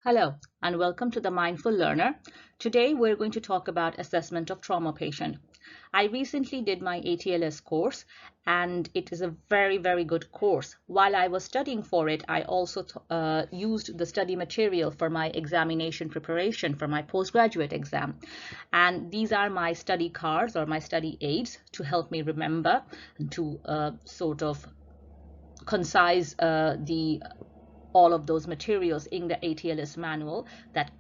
Hello and welcome to the Mindful Learner. Today we're going to talk about assessment of trauma patient. I recently did my ATLS course and it is a very good course. While I was studying for it, I also used the study material for my examination preparation for my postgraduate exam. And these are my study cards or my study aids to help me remember and to sort of concise the all of those materials in the ATLS manual that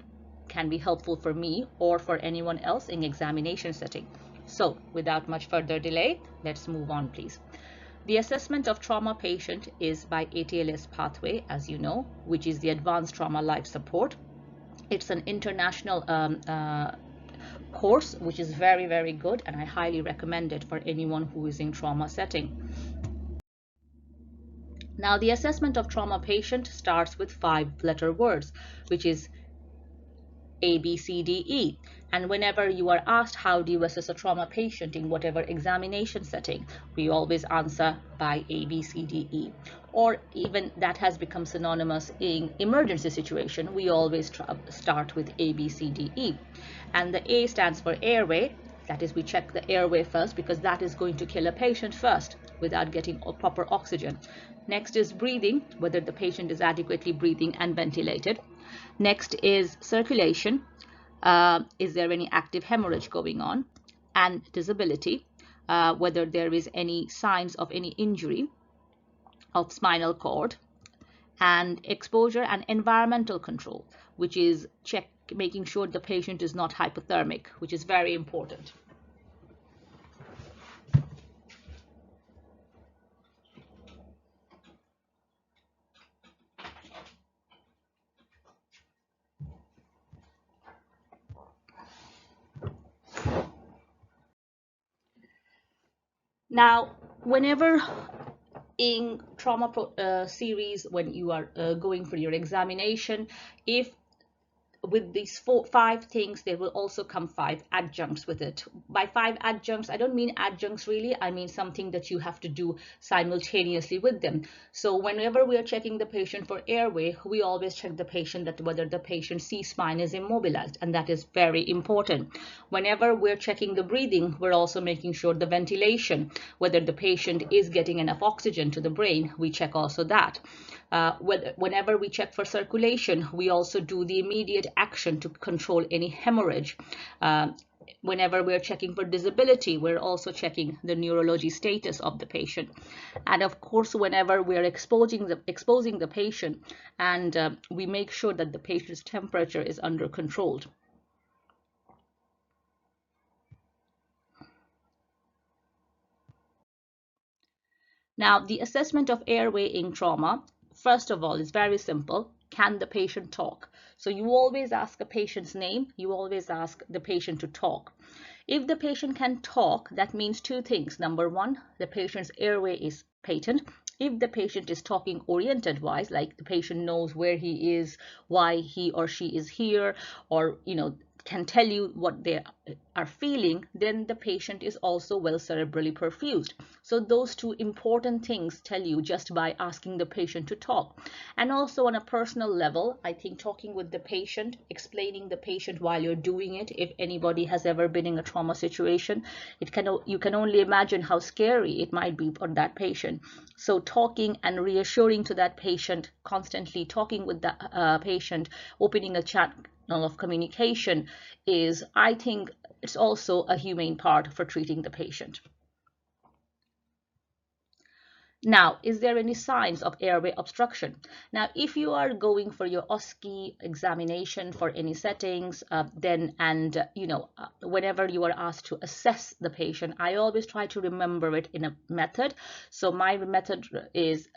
can be helpful for me or for anyone else in examination setting. So without much further delay, let's move on, please. The assessment of trauma patient is by ATLS pathway, as you know, which is the Advanced Trauma Life Support. It's an international course, which is very good, and I highly recommend it for anyone who is in trauma setting. Now, the assessment of trauma patient starts with 5-letter words, which is A, B, C, D, E. And whenever you are asked how do you assess a trauma patient in whatever examination setting, we always answer by A, B, C, D, E. Or even that has become synonymous in emergency situation, we always start with A, B, C, D, E. And the A stands for airway. That is, we check the airway first because that is going to kill a patient first without getting proper oxygen. Next is breathing, whether the patient is adequately breathing and ventilated. Next is circulation. Is there any active hemorrhage going on? And disability, whether there is any signs of any injury of spinal cord. And exposure and environmental control, which is making sure the patient is not hypothermic, which is very important. Now, whenever in trauma series, when you are going for your examination, if with these 5 things, there will also come 5 adjuncts with it. By 5 adjuncts, I don't mean adjuncts really, I mean something that you have to do simultaneously with them. So whenever we are checking the patient for airway, we always check the patient that whether the patient's C-spine is immobilized, and that is very important. Whenever we're checking the breathing, we're also making sure the ventilation, whether the patient is getting enough oxygen to the brain, we check also that. Whenever we check for circulation, we also do the immediate action to control any hemorrhage. Whenever we're checking for disability, we're also checking the neurology status of the patient. And of course, whenever we're exposing the patient, and we make sure that the patient's temperature is under control. Now, the assessment of airway in trauma, first of all, is very simple. Can the patient talk? So you always ask a patient's name. You always ask the patient to talk. If the patient can talk, that means 2 things. Number 1, the patient's airway is patent. If the patient is talking oriented wise, like the patient knows where he is, why he or she is here, or can tell you what they are feeling, then the patient is also well cerebrally perfused. So those 2 important things tell you just by asking the patient to talk. And also on a personal level, I think talking with the patient, explaining the patient while you're doing it, if anybody has ever been in a trauma situation, you can only imagine how scary it might be for that patient. So talking and reassuring to that patient, constantly talking with the patient, opening a chat of communication is, I think, it's also a humane part for treating the patient. Now, is there any signs of airway obstruction? Now, if you are going for your OSCE examination for any settings, whenever you are asked to assess the patient, I always try to remember it in a method. So my method is,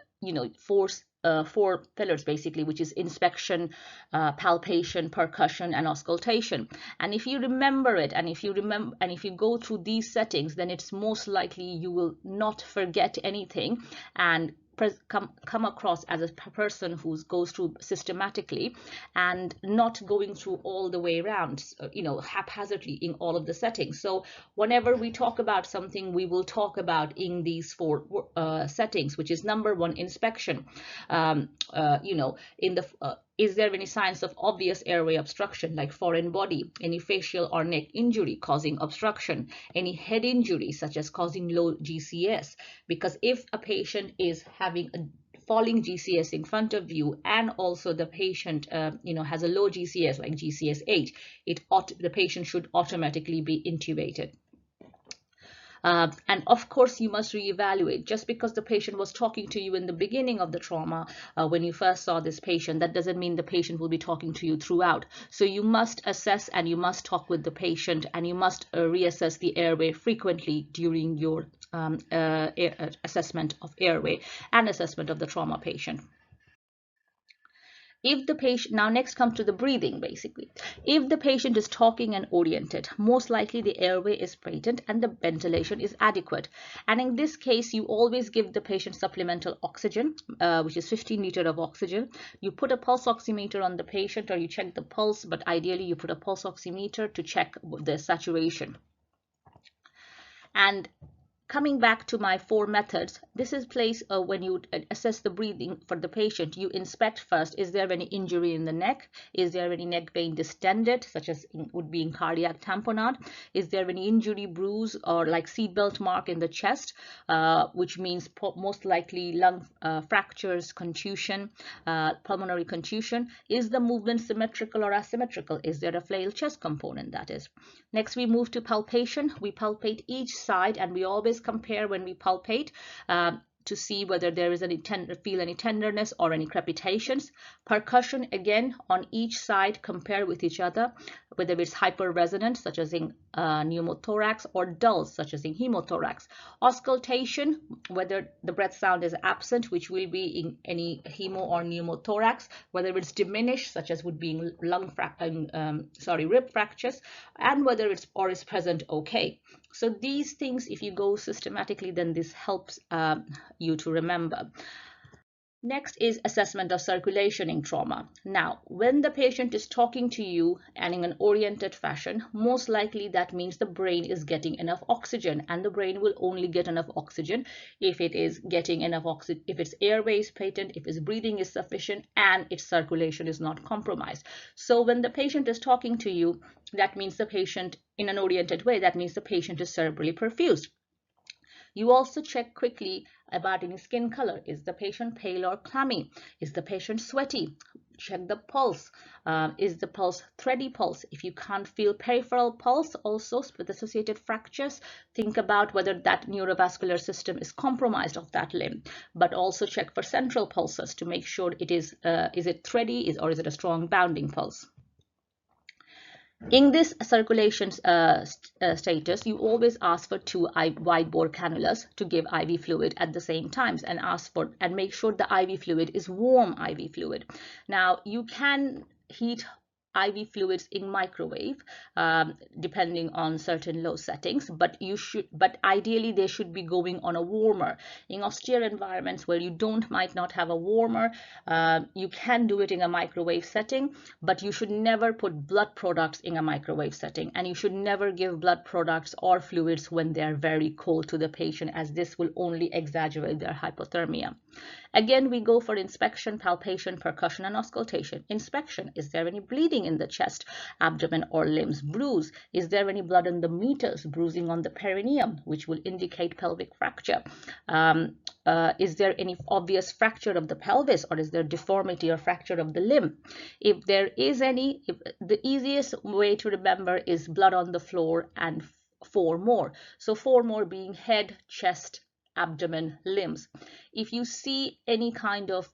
4 pillars basically, which is inspection, palpation, percussion, and auscultation. And if you remember it, and if you go through these settings, then it's most likely you will not forget anything and come across as a person who goes through systematically and not going through all the way around, haphazardly in all of the settings. So whenever we talk about something, we will talk about in these 4 settings, which is number 1, inspection. In the Is there any signs of obvious airway obstruction like foreign body, any facial or neck injury causing obstruction, any head injury such as causing low GCS? Because if a patient is having a falling GCS in front of you, and also the patient has a low GCS like GCS 8, the patient should automatically be intubated. And of course, you must reevaluate. Just because the patient was talking to you in the beginning of the trauma, when you first saw this patient, that doesn't mean the patient will be talking to you throughout. So you must assess and you must talk with the patient, and you must reassess the airway frequently during your assessment of airway and assessment of the trauma patient. If the patient, now next comes to the breathing basically. If the patient is talking and oriented, most likely the airway is patent and the ventilation is adequate. And in this case, you always give the patient supplemental oxygen, which is 15 liters of oxygen. You put a pulse oximeter on the patient, or you check the pulse, but ideally you put a pulse oximeter to check the saturation. And coming back to my 4 methods, this is place when you assess the breathing for the patient. You inspect first, is there any injury in the neck? Is there any neck vein distended, such as would be in cardiac tamponade? Is there any injury, bruise, or like seatbelt mark in the chest, which means most likely lung fractures, contusion, pulmonary contusion? Is the movement symmetrical or asymmetrical? Is there a flail chest component, that is? Next, we move to palpation. We palpate each side, and we always compare when we palpate to see whether there is any tenderness or any crepitations. Percussion, again, on each side, compare with each other, whether it's hyperresonant, such as in pneumothorax, or dull, such as in hemothorax. Auscultation, whether the breath sound is absent, which will be in any hemo or pneumothorax, whether it's diminished, such as would be in rib fractures, and whether it's or is present okay. So these things, if you go systematically, then this helps you to remember. Next is assessment of circulation in trauma. Now, when the patient is talking to you and in an oriented fashion, most likely that means the brain is getting enough oxygen, and the brain will only get enough oxygen if it is getting enough oxygen, if its airway is patent, if its breathing is sufficient, and its circulation is not compromised. So when the patient is talking to you, that means the patient, in an oriented way, that means the patient is cerebrally perfused. You also check quickly about any skin color. Is the patient pale or clammy? Is the patient sweaty? Check the pulse. Is the pulse thready pulse? If you can't feel peripheral pulse, also with associated fractures, think about whether that neurovascular system is compromised of that limb. But also check for central pulses to make sure it is it thready, or is it a strong bounding pulse? In this circulation status, you always ask for 2 wide bore cannulas to give IV fluid at the same times, and make sure the IV fluid is warm IV fluid. Now, you can heat IV fluids in microwave, depending on certain low settings, but ideally they should be going on a warmer. In austere environments where you might not have a warmer, you can do it in a microwave setting, but you should never put blood products in a microwave setting, and you should never give blood products or fluids when they are very cold to the patient, as this will only exaggerate their hypothermia. Again, we go for inspection, palpation, percussion, and auscultation. Inspection: is there any bleeding in the chest, abdomen, or limbs? Bruise: is there any blood in the meatus, bruising on the perineum, which will indicate pelvic fracture? Is there any obvious fracture of the pelvis, or is there deformity or fracture of the limb? If there is any, the easiest way to remember is blood on the floor and 4 more. So 4 more being head, chest, abdomen, limbs. If you see any kind of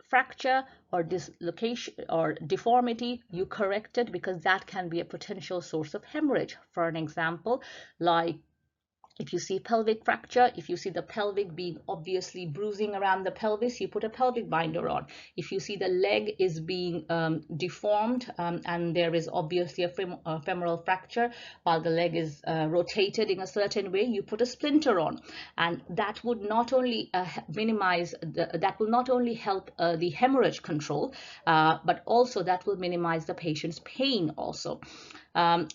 fracture or dislocation or deformity, you correct it, because that can be a potential source of hemorrhage. For an example, like if you see pelvic fracture, if you see the pelvic being obviously bruising around the pelvis, you put a pelvic binder on. If you see the leg is being deformed and there is obviously a femoral fracture while the leg is rotated in a certain way, you put a splinter on. And that would not only that will not only help the hemorrhage control, but also that will minimize the patient's pain also.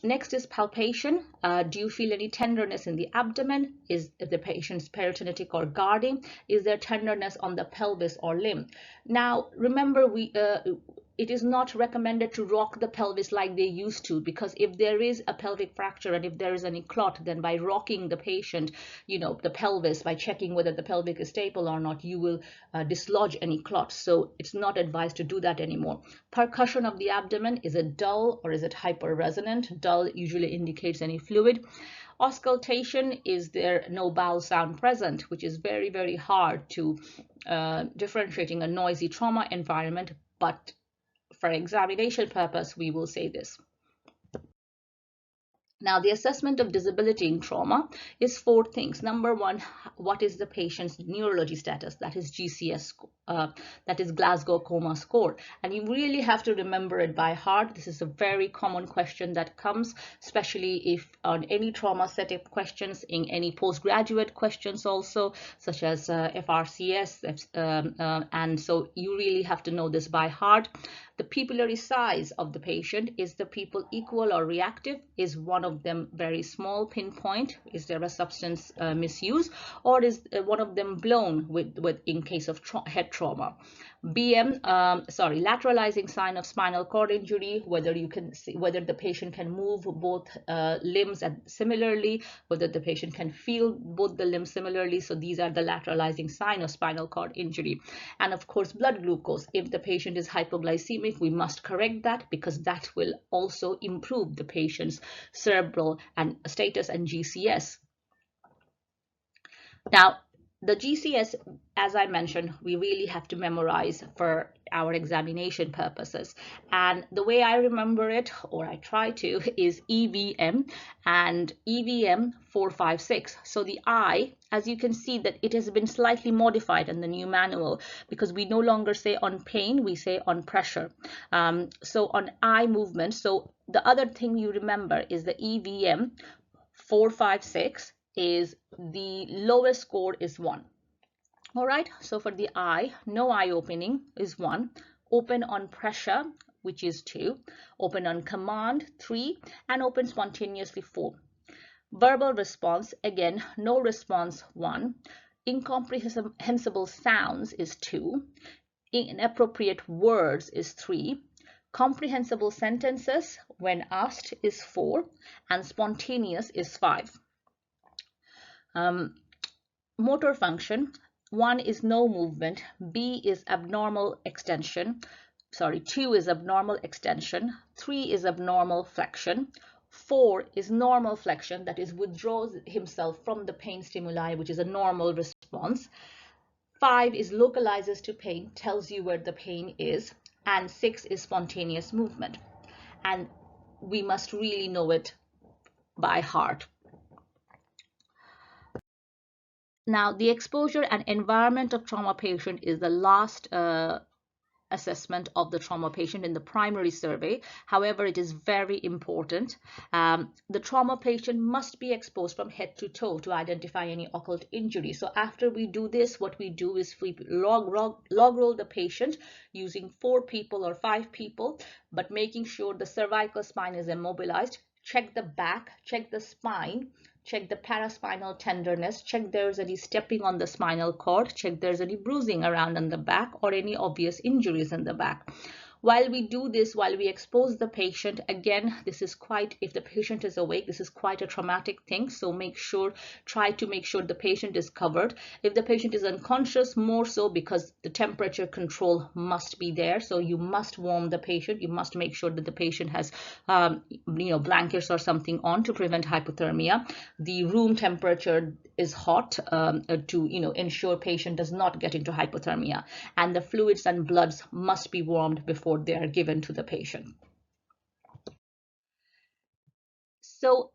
Next is palpation. Do you feel any tenderness in the abdomen? Is the patient's peritonitic or guarding? Is there tenderness on the pelvis or limb? Now, remember, it is not recommended to rock the pelvis like they used to, because if there is a pelvic fracture and if there is any clot, then by rocking the patient, the pelvis, by checking whether the pelvic is stable or not, you will dislodge any clots. So it's not advised to do that anymore. Percussion of the abdomen, is it dull or is it hyperresonant? Dull usually indicates any fluid. Auscultation, is there no bowel sound present, which is very, very hard to differentiating a noisy trauma environment, but for examination purpose, we will say this. Now, the assessment of disability in trauma is 4 things. Number 1, what is the patient's neurology status? That is GCS, that is Glasgow Coma Score. And you really have to remember it by heart. This is a very common question that comes, especially if on any trauma setup questions, in any postgraduate questions also, such as FRCS. And so you really have to know this by heart. The pupillary size of the patient, is the pupil equal or reactive? Is one of them very small, pinpoint? Is there a substance misuse? Or is one of them blown in case of head trauma? Lateralizing sign of spinal cord injury, whether you can see whether the patient can move both limbs similarly, whether the patient can feel both the limbs similarly. So these are the lateralizing sign of spinal cord injury. And of course, blood glucose. If the patient is hypoglycemic, we must correct that, because that will also improve the patient's cerebral and status and GCS. Now, the GCS, as I mentioned, we really have to memorize for our examination purposes. And the way I remember it, or I try to, is EVM and EVM 456. So the I, as you can see, that it has been slightly modified in the new manual, because we no longer say on pain, we say on pressure. So on eye movement. So the other thing you remember is the EVM 456 is the lowest score is 1. All right, so for the eye, no eye opening is 1, open on pressure, which is 2, open on command 3, and open spontaneously 4. Verbal response, again, no response 1, incomprehensible sounds is 2, inappropriate words is 3, comprehensible sentences when asked is 4, and spontaneous is 5. Motor function, 1 is no movement, B is abnormal extension, 2 is abnormal extension, 3 is abnormal flexion, 4 is normal flexion, that is withdraws himself from the pain stimuli, which is a normal response. 5 is localizes to pain, tells you where the pain is, and 6 is spontaneous movement. And we must really know it by heart. Now, the exposure and environment of trauma patient is the last assessment of the trauma patient in the primary survey. However, it is very important. The trauma patient must be exposed from head to toe to identify any occult injury. So after we do this, what we do is we log roll the patient using 4 people or 5 people, but making sure the cervical spine is immobilized. Check the back, check the spine, check the paraspinal tenderness, check there's any stepping on the spinal cord, check there's any bruising around on the back or any obvious injuries in the back. While we do this, while we expose the patient, again, this is quite, if the patient is awake, this is quite a traumatic thing. So try to make sure the patient is covered. If the patient is unconscious, more so, because the temperature control must be there. So you must warm the patient. You must make sure that the patient has, blankets or something on to prevent hypothermia. The room temperature is hot to ensure patient does not get into hypothermia, and the fluids and bloods must be warmed before they are given to the patient. So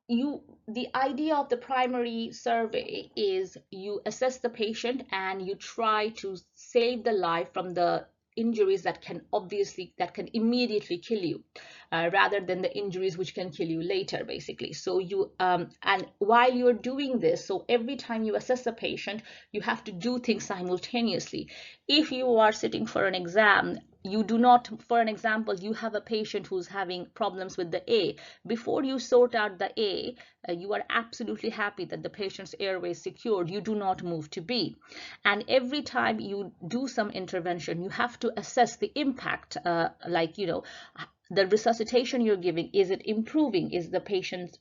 the idea of the primary survey is you assess the patient and you try to save the life from the injuries that can immediately kill you, rather than the injuries which can kill you later, basically. So and while you're doing this, so every time you assess a patient, you have to do things simultaneously. If you are sitting for an exam, you do not, for an example, you have a patient who's having problems with the A. Before you sort out the A, you are absolutely happy that the patient's airway is secured. You do not move to B. And every time you do some intervention, you have to assess the impact, like, the resuscitation you're giving, is it improving? Is the patient's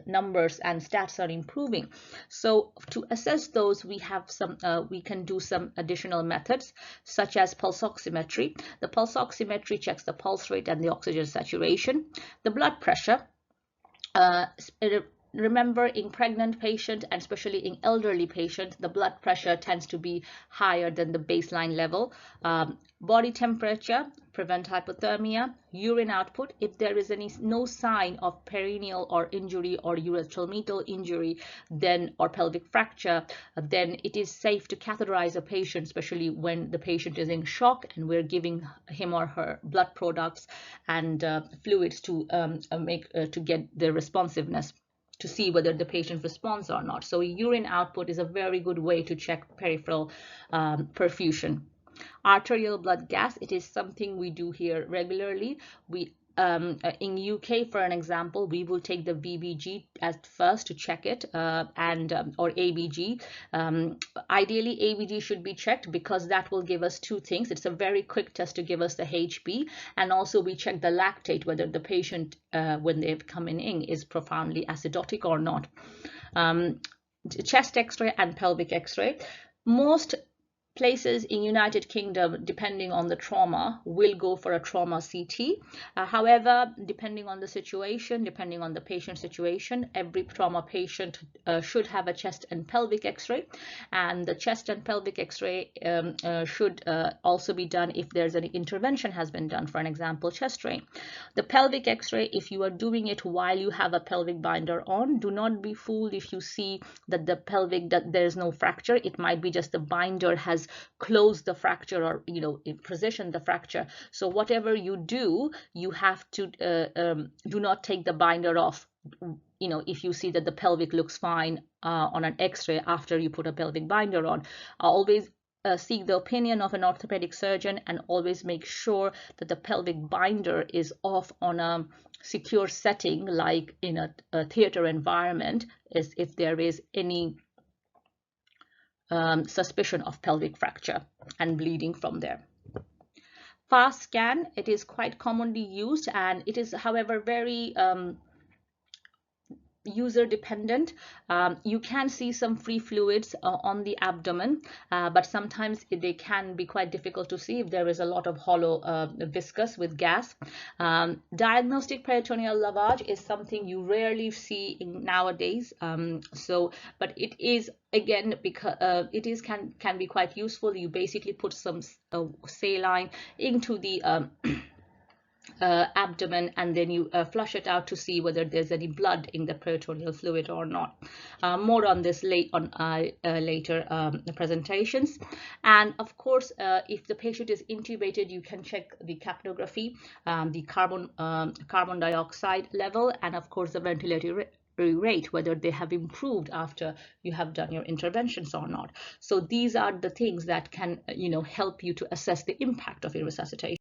numbers and stats are improving? So to assess those, we can do some additional methods, such as pulse oximetry. The pulse oximetry checks the pulse rate and the oxygen saturation. The blood pressure, remember, in pregnant patient and especially in elderly patient, the blood pressure tends to be higher than the baseline level. Body temperature, prevent hypothermia. Urine output, if there is no sign of perineal or injury or ureteromeatal injury, then, or pelvic fracture, then it is safe to catheterize a patient, especially when the patient is in shock and we're giving him or her blood products and fluids to get the responsiveness, to see whether the patient responds or not. So urine output is a very good way to check peripheral perfusion. Arterial blood gas, it is something we do here regularly. In UK, for an example, we will take the VBG at first to check it, or ABG. Ideally, ABG should be checked because that will give us two things. It's a very quick test to give us the HB, and also we check the lactate, whether the patient, when they've come in, is profoundly acidotic or not. Chest X-ray and pelvic X-ray. Most places in United Kingdom, depending on the trauma, will go for a trauma CT. However, depending on the situation, depending on the patient situation, every trauma patient should have a chest and pelvic X-ray, and the chest and pelvic X-ray should also be done if there's any intervention has been done, for an example, chest drain. The pelvic X-ray, if you are doing it while you have a pelvic binder on, do not be fooled if you see that the pelvic, that there's no fracture. It might be just the binder has close the fracture, or position the fracture. So whatever you do, you have to do not take the binder off. If you see that the pelvic looks fine on an X-ray after you put a pelvic binder on, always seek the opinion of an orthopedic surgeon, and always make sure that the pelvic binder is off on a secure setting, like in a theater environment, as if there is any suspicion of pelvic fracture and bleeding from there. Fast scan, it is quite commonly used, and it is, however, very user dependent. You can see some free fluids on the abdomen, but sometimes they can be quite difficult to see if there is a lot of hollow viscous with gas. Diagnostic peritoneal lavage is something you rarely see nowadays. But it is, again, because can be quite useful. You basically put some saline into the abdomen, and then you flush it out to see whether there's any blood in the peritoneal fluid or not. More on this later presentations. And of course, if the patient is intubated, you can check the capnography, the carbon dioxide level, and of course the ventilatory rate, whether they have improved after you have done your interventions or not. So these are the things that can help you to assess the impact of your resuscitation.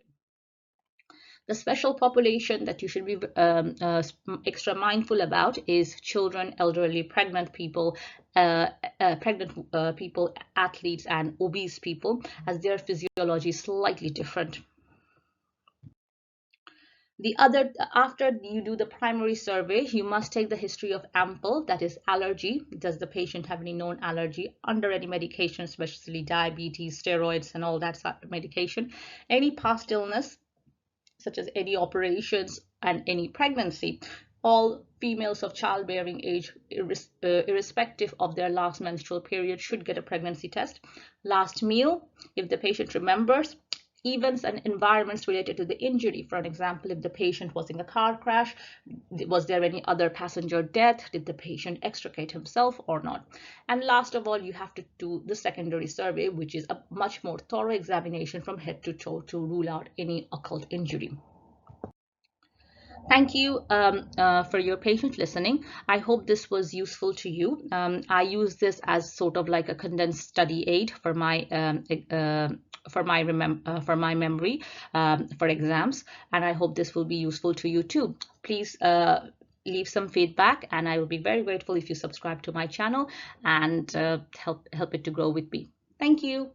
The special population that you should be extra mindful about is children, elderly, pregnant people, athletes, and obese people, as their physiology is slightly different. After you do the primary survey, you must take the history of AMPL, that is allergy. Does the patient have any known allergy under any medication, especially diabetes, steroids, and all that sort of medication? Any past illness, such as any operations, and any pregnancy. All females of childbearing age, irrespective of their last menstrual period, should get a pregnancy test. Last meal, if the patient remembers. Events and environments related to the injury. For an example, if the patient was in a car crash, was there any other passenger death? Did the patient extricate himself or not? And last of all, you have to do the secondary survey, which is a much more thorough examination from head to toe to rule out any occult injury. Thank you for your patient listening. I hope this was useful to you. I use this as sort of like a condensed study aid for my memory for exams, and I hope this will be useful to you too. Please leave some feedback, and I will be very grateful if you subscribe to my channel and help it to grow with me. Thank you.